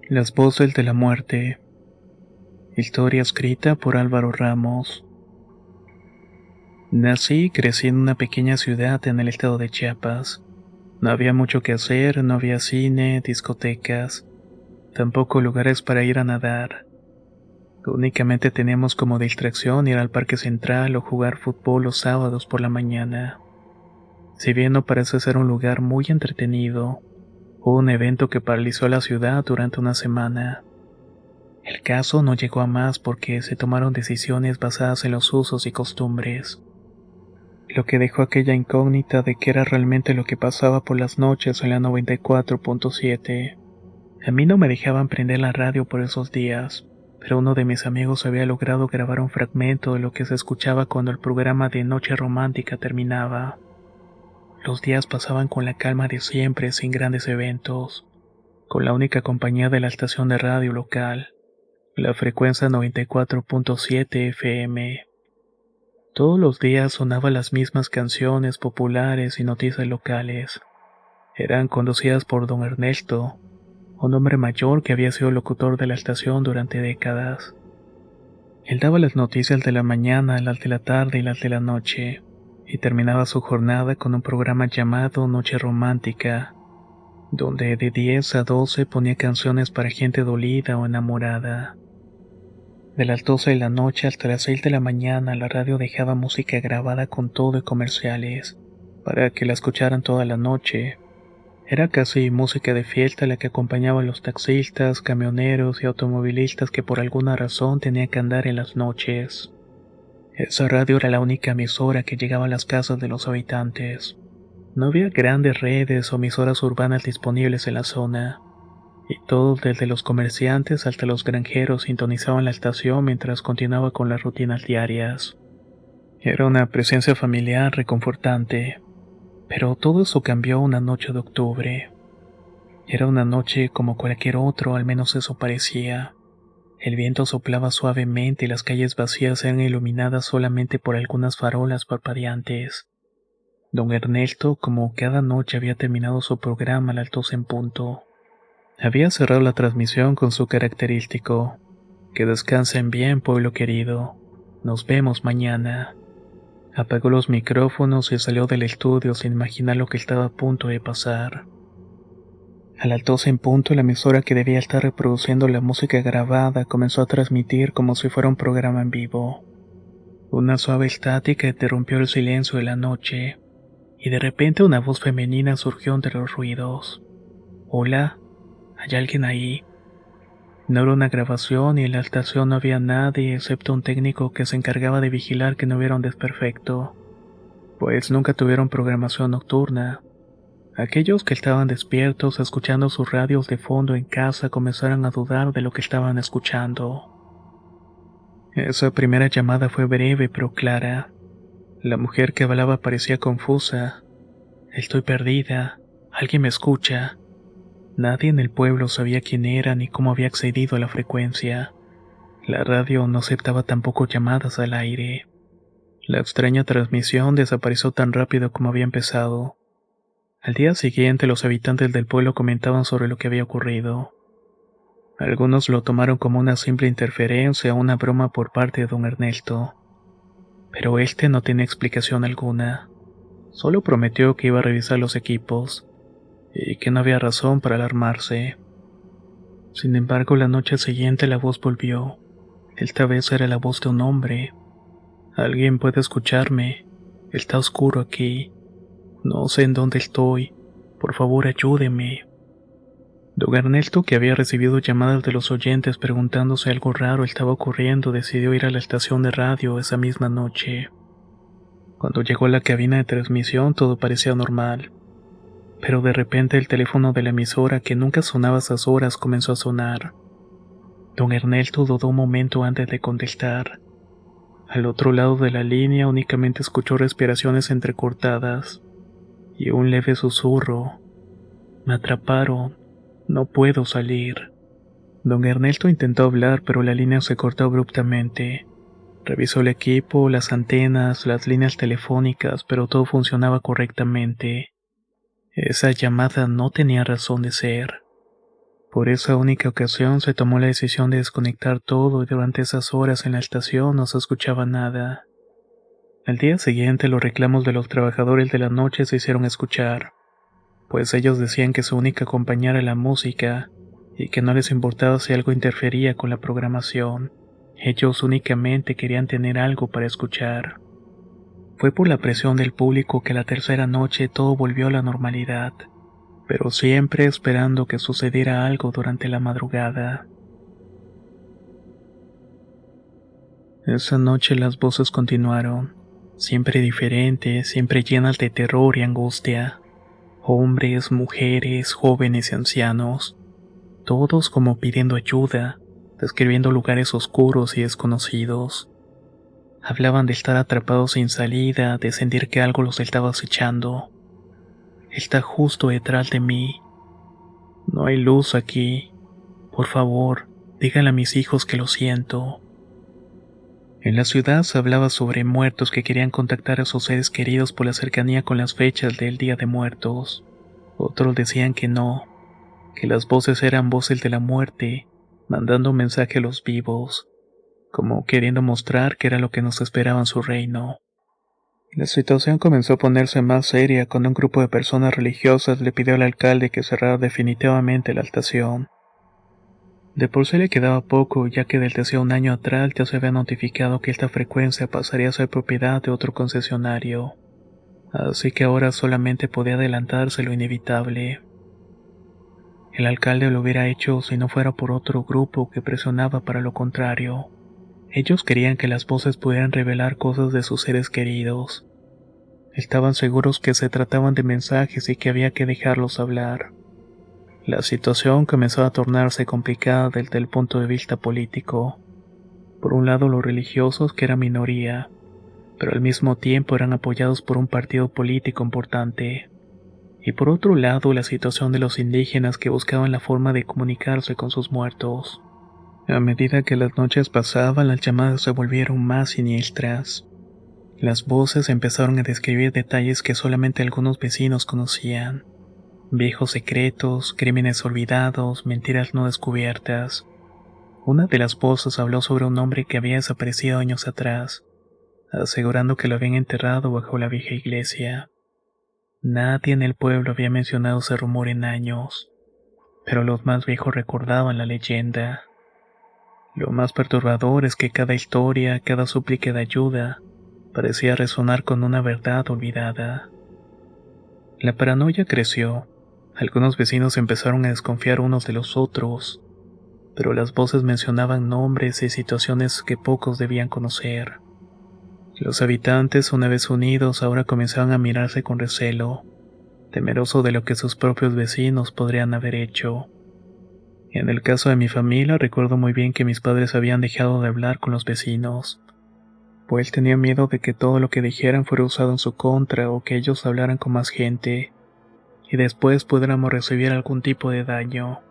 Las voces de la muerte. Historia escrita por Álvaro Ramos. Nací y crecí en una pequeña ciudad en el estado de Chiapas. No había mucho que hacer, no había cine, discotecas, tampoco lugares para ir a nadar. Únicamente teníamos como distracción ir al parque central o jugar fútbol los sábados por la mañana. Si bien no parece ser un lugar muy entretenido, hubo un evento que paralizó la ciudad durante una semana. El caso no llegó a más porque se tomaron decisiones basadas en los usos y costumbres, lo que dejó aquella incógnita de qué era realmente lo que pasaba por las noches en la 94.7. A mí no me dejaban prender la radio por esos días, pero uno de mis amigos había logrado grabar un fragmento de lo que se escuchaba cuando el programa de Noche Romántica terminaba. Los días pasaban con la calma de siempre, sin grandes eventos, con la única compañía de la estación de radio local, la frecuencia 94.7 FM. Todos los días sonaban las mismas canciones populares y noticias locales. Eran conducidas por don Ernesto, un hombre mayor que había sido locutor de la estación durante décadas. Él daba las noticias de la mañana, las de la tarde y las de la noche, y terminaba su jornada con un programa llamado Noche Romántica, donde de 10 a 12 ponía canciones para gente dolida o enamorada. De las 12 de la noche hasta las 6 de la mañana la radio dejaba música grabada con todo y comerciales, para que la escucharan toda la noche. Era casi música de fiesta la que acompañaba a los taxistas, camioneros y automovilistas que por alguna razón tenían que andar en las noches. Esa radio era la única emisora que llegaba a las casas de los habitantes. No había grandes redes o emisoras urbanas disponibles en la zona, y todos desde los comerciantes hasta los granjeros sintonizaban la estación mientras continuaba con las rutinas diarias. Era una presencia familiar reconfortante. Pero todo eso cambió una noche de octubre. Era una noche como cualquier otro, al menos eso parecía. El viento soplaba suavemente y las calles vacías eran iluminadas solamente por algunas farolas parpadeantes. Don Ernesto, como cada noche, había terminado su programa a las 12 en punto. Había cerrado la transmisión con su característico: "Que descansen bien, pueblo querido. Nos vemos mañana". Apagó los micrófonos y salió del estudio sin imaginar lo que estaba a punto de pasar. A las 12 en punto, la emisora que debía estar reproduciendo la música grabada comenzó a transmitir como si fuera un programa en vivo. Una suave estática interrumpió el silencio de la noche, y de repente una voz femenina surgió entre los ruidos. «Hola, ¿hay alguien ahí?». No era una grabación y en la estación no había nadie excepto un técnico que se encargaba de vigilar que no hubiera un desperfecto, pues nunca tuvieron programación nocturna. Aquellos que estaban despiertos escuchando sus radios de fondo en casa comenzaron a dudar de lo que estaban escuchando. Esa primera llamada fue breve pero clara. La mujer que hablaba parecía confusa. «Estoy perdida. ¿Alguien me escucha?». Nadie en el pueblo sabía quién era ni cómo había accedido a la frecuencia. La radio no aceptaba tampoco llamadas al aire. La extraña transmisión desapareció tan rápido como había empezado. Al día siguiente, los habitantes del pueblo comentaban sobre lo que había ocurrido. Algunos lo tomaron como una simple interferencia o una broma por parte de don Ernesto, pero este no tenía explicación alguna. Solo prometió que iba a revisar los equipos y que no había razón para alarmarse. Sin embargo, la noche siguiente la voz volvió. Esta vez era la voz de un hombre. «Alguien puede escucharme. Está oscuro aquí. No sé en dónde estoy. Por favor, ayúdeme». Don Ernesto, que había recibido llamadas de los oyentes preguntando si algo raro estaba ocurriendo, decidió ir a la estación de radio esa misma noche. Cuando llegó a la cabina de transmisión, todo parecía normal. Pero de repente el teléfono de la emisora, que nunca sonaba a esas horas, comenzó a sonar. Don Ernesto dudó un momento antes de contestar. Al otro lado de la línea únicamente escuchó respiraciones entrecortadas y un leve susurro: «Me atraparon. No puedo salir». Don Ernesto intentó hablar, pero la línea se cortó abruptamente. Revisó el equipo, las antenas, las líneas telefónicas, pero todo funcionaba correctamente. Esa llamada no tenía razón de ser. Por esa única ocasión se tomó la decisión de desconectar todo y durante esas horas en la estación no se escuchaba nada. Al día siguiente los reclamos de los trabajadores de la noche se hicieron escuchar, pues ellos decían que su única compañía era la música y que no les importaba si algo interfería con la programación. Ellos únicamente querían tener algo para escuchar. Fue por la presión del público que la tercera noche todo volvió a la normalidad, pero siempre esperando que sucediera algo durante la madrugada. Esa noche las voces continuaron, siempre diferentes, siempre llenas de terror y angustia. Hombres, mujeres, jóvenes y ancianos, todos como pidiendo ayuda, describiendo lugares oscuros y desconocidos. Hablaban de estar atrapados sin salida, de sentir que algo los estaba acechando. Está justo detrás de mí. No hay luz aquí. Por favor, díganle a mis hijos que lo siento. En la ciudad se hablaba sobre muertos que querían contactar a sus seres queridos por la cercanía con las fechas del Día de Muertos. Otros decían que no, que las voces eran voces de la muerte, mandando un mensaje a los vivos, como queriendo mostrar que era lo que nos esperaba en su reino. La situación comenzó a ponerse más seria cuando un grupo de personas religiosas le pidió al alcalde que cerrara definitivamente la estación. De por sí le quedaba poco, ya que desde hacía un año atrás ya se había notificado que esta frecuencia pasaría a ser propiedad de otro concesionario, así que ahora solamente podía adelantarse lo inevitable. El alcalde lo hubiera hecho si no fuera por otro grupo que presionaba para lo contrario. Ellos querían que las voces pudieran revelar cosas de sus seres queridos. Estaban seguros que se trataban de mensajes y que había que dejarlos hablar. La situación comenzó a tornarse complicada desde el punto de vista político. Por un lado los religiosos, que eran minoría, pero al mismo tiempo eran apoyados por un partido político importante. Y por otro lado la situación de los indígenas que buscaban la forma de comunicarse con sus muertos. A medida que las noches pasaban, las llamadas se volvieron más siniestras. Las voces empezaron a describir detalles que solamente algunos vecinos conocían. Viejos secretos, crímenes olvidados, mentiras no descubiertas. Una de las voces habló sobre un hombre que había desaparecido años atrás, asegurando que lo habían enterrado bajo la vieja iglesia. Nadie en el pueblo había mencionado ese rumor en años, pero los más viejos recordaban la leyenda. Lo más perturbador es que cada historia, cada súplica de ayuda, parecía resonar con una verdad olvidada. La paranoia creció. Algunos vecinos empezaron a desconfiar unos de los otros, pero las voces mencionaban nombres y situaciones que pocos debían conocer. Los habitantes, una vez unidos, ahora comenzaban a mirarse con recelo, temerosos de lo que sus propios vecinos podrían haber hecho. En el caso de mi familia, recuerdo muy bien que mis padres habían dejado de hablar con los vecinos, pues tenía miedo de que todo lo que dijeran fuera usado en su contra o que ellos hablaran con más gente, y después pudiéramos recibir algún tipo de daño.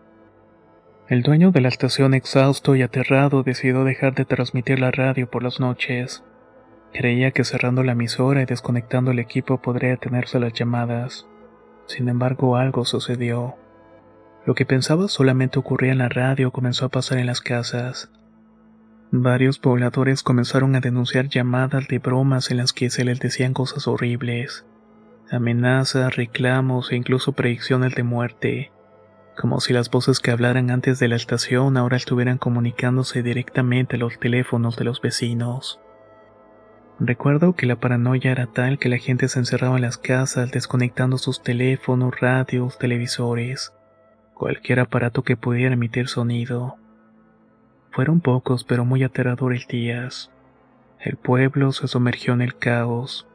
El dueño de la estación, exhausto y aterrado, decidió dejar de transmitir la radio por las noches. Creía que cerrando la emisora y desconectando el equipo podría detenerse las llamadas. Sin embargo, algo sucedió. Lo que pensaba solamente ocurría en la radio comenzó a pasar en las casas. Varios pobladores comenzaron a denunciar llamadas de bromas en las que se les decían cosas horribles, amenazas, reclamos e incluso predicciones de muerte, como si las voces que hablaran antes de la estación ahora estuvieran comunicándose directamente a los teléfonos de los vecinos. Recuerdo que la paranoia era tal que la gente se encerraba en las casas desconectando sus teléfonos, radios, televisores, cualquier aparato que pudiera emitir sonido. Fueron pocos pero muy aterradores días. El pueblo se sumergió en el caos.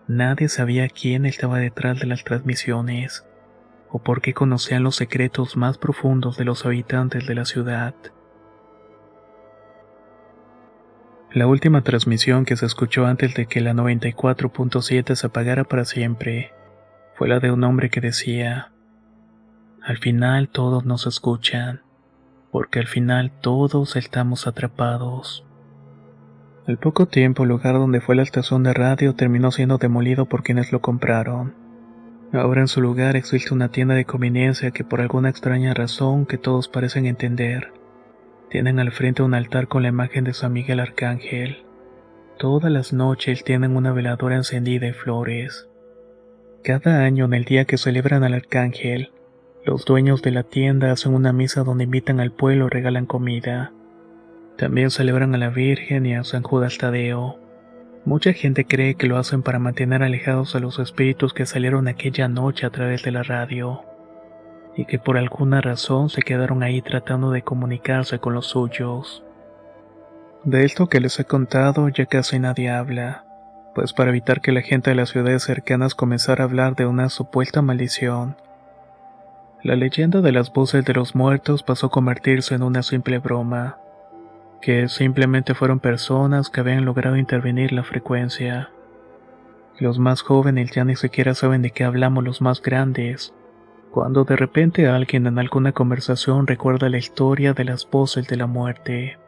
Nadie sabía quién estaba detrás de las transmisiones, o por qué conocían los secretos más profundos de los habitantes de la ciudad. La última transmisión que se escuchó antes de que la 94.7 se apagara para siempre fue la de un hombre que decía: al final todos nos escuchan, porque al final todos estamos atrapados. Al poco tiempo el lugar donde fue la estación de radio terminó siendo demolido por quienes lo compraron. Ahora en su lugar existe una tienda de conveniencia que por alguna extraña razón que todos parecen entender, tienen al frente un altar con la imagen de San Miguel Arcángel. Todas las noches tienen una veladora encendida y flores. Cada año en el día que celebran al Arcángel, los dueños de la tienda hacen una misa donde invitan al pueblo y regalan comida. También celebran a la Virgen y a San Judas Tadeo. Mucha gente cree que lo hacen para mantener alejados a los espíritus que salieron aquella noche a través de la radio, y que por alguna razón se quedaron ahí tratando de comunicarse con los suyos. De esto que les he contado ya casi nadie habla, pues para evitar que la gente de las ciudades cercanas comenzara a hablar de una supuesta maldición. La leyenda de las voces de los muertos pasó a convertirse en una simple broma, que simplemente fueron personas que habían logrado intervenir la frecuencia. Los más jóvenes ya ni siquiera saben de qué hablamos los más grandes, cuando de repente alguien en alguna conversación recuerda la historia de las voces de la muerte.